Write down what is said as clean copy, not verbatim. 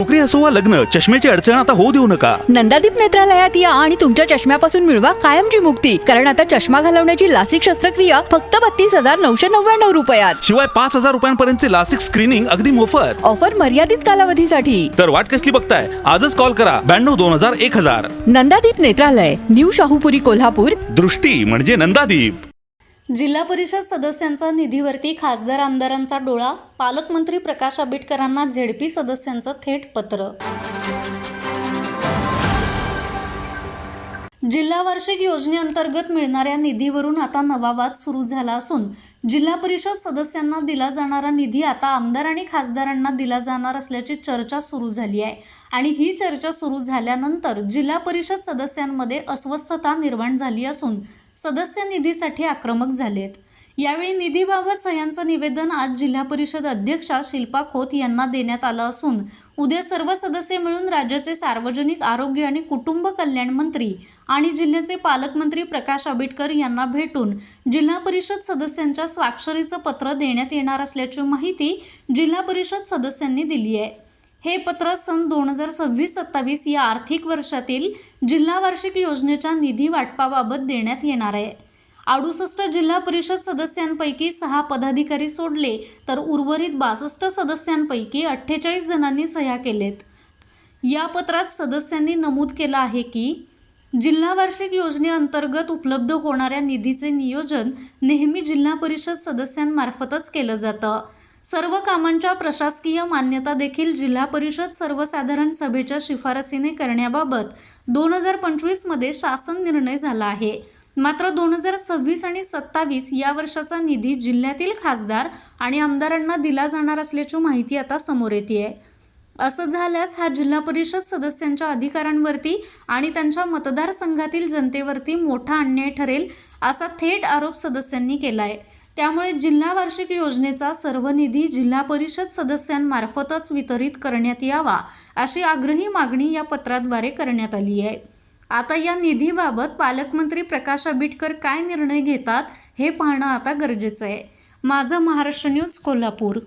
नोकरी असो वा लग्न, चष्म्याची अडचण आता होऊ देऊ नका. नंदादीप नेत्रालयात या आणि तुमच्या चष्म्यापासून मिळवा कायमची मुक्ती. कारण आता चष्मा घालवण्याची लासिक शस्त्रक्रिया फक्त 32,999 रुपयात. शिवाय 5,000 रुपयांपर्यंतचे लासिक स्क्रीनिंग अगदी मोफत. ऑफर मर्यादित कालावधीसाठी. तर वाट कसली बघताय, आजच कॉल करा 92-2000-1000. नंदादीप नेत्रालय, न्यू शाहूपुरी, कोल्हापूर. दृष्टी म्हणजे नंदादीप. जिल्हा परिषद सदस्यांचा निधीवरती खासदार आमदारांचा डोळा. पालकमंत्री प्रकाश आंबेडकरांना झेडपी सदस्यांचं थेट पत्र. जिल्हा वार्षिक योजनेअंतर्गत मिळणाऱ्या निधीवरून आता नवा वाद सुरू झाला असून जिल्हा परिषद सदस्यांना दिला जाणारा निधी आता आमदार आणि खासदारांना दिला जाणार असल्याची चर्चा सुरू झाली आहे. आणि ही चर्चा सुरू झाल्यानंतर जिल्हा परिषद सदस्यांमध्ये अस्वस्थता निर्माण झाली असून सदस्य निधीसाठी आक्रमक झालेत. यावेळी निधीबाबत सह्यांचं निवेदन आज जिल्हा परिषद अध्यक्षा शिल्पा खोत यांना देण्यात आलं असून उद्या सर्व सदस्य मिळून राज्याचे सार्वजनिक आरोग्य आणि कुटुंब कल्याण मंत्री आणि जिल्ह्याचे पालकमंत्री प्रकाश आंबेडकर यांना भेटून जिल्हा परिषद सदस्यांच्या स्वाक्षरीचं पत्र देण्यात येणार असल्याची माहिती जिल्हा परिषद सदस्यांनी दिली आहे. हे पत्र सन 2026-27 या आर्थिक वर्षातील जिल्हा वार्षिक योजनेच्या निधी वाटपाबाबत देण्यात येणार आहे. 68 जिल्हा परिषद सदस्यांपैकी 6 पदाधिकारी सोडले तर उर्वरित 62 सदस्यांपैकी 48 जणांनी सह्या केलेत. या पत्रात सदस्यांनी नमूद केलं आहे की जिल्हा वार्षिक योजनेअंतर्गत उपलब्ध होणाऱ्या निधीचे नियोजन नेहमी जिल्हा परिषद सदस्यांमार्फतच केलं जातं. सर्व कामांच्या प्रशासकीय मान्यता देखील जिल्हा परिषद सर्वसाधारण सभेच्या शिफारसीने करण्याबाबत 2025 मध्ये शासन निर्णय झाला आहे. मात्र 2026 आणि 27 या वर्षाचा निधी जिल्ह्यातील खासदार आणि आमदारांना दिला जाणार असल्याची माहिती आता समोर येते आहे. असं झाल्यास हा जिल्हा परिषद सदस्यांच्या अधिकारांवरती आणि त्यांच्या मतदारसंघातील जनतेवरती मोठा अन्याय ठरेल असा थेट आरोप सदस्यांनी केला आहे. त्यामुळे जिल्हा वार्षिक योजनेचा सर्व निधी जिल्हा परिषद सदस्यांमार्फतच वितरित करण्यात यावा अशी आग्रही मागणी या पत्राद्वारे करण्यात आली आहे. आता या निधीबाबत पालकमंत्री प्रकाश आंबेडकर काय निर्णय घेतात हे पाहणं आता गरजेचं आहे. माझं महाराष्ट्र न्यूज, कोल्हापूर.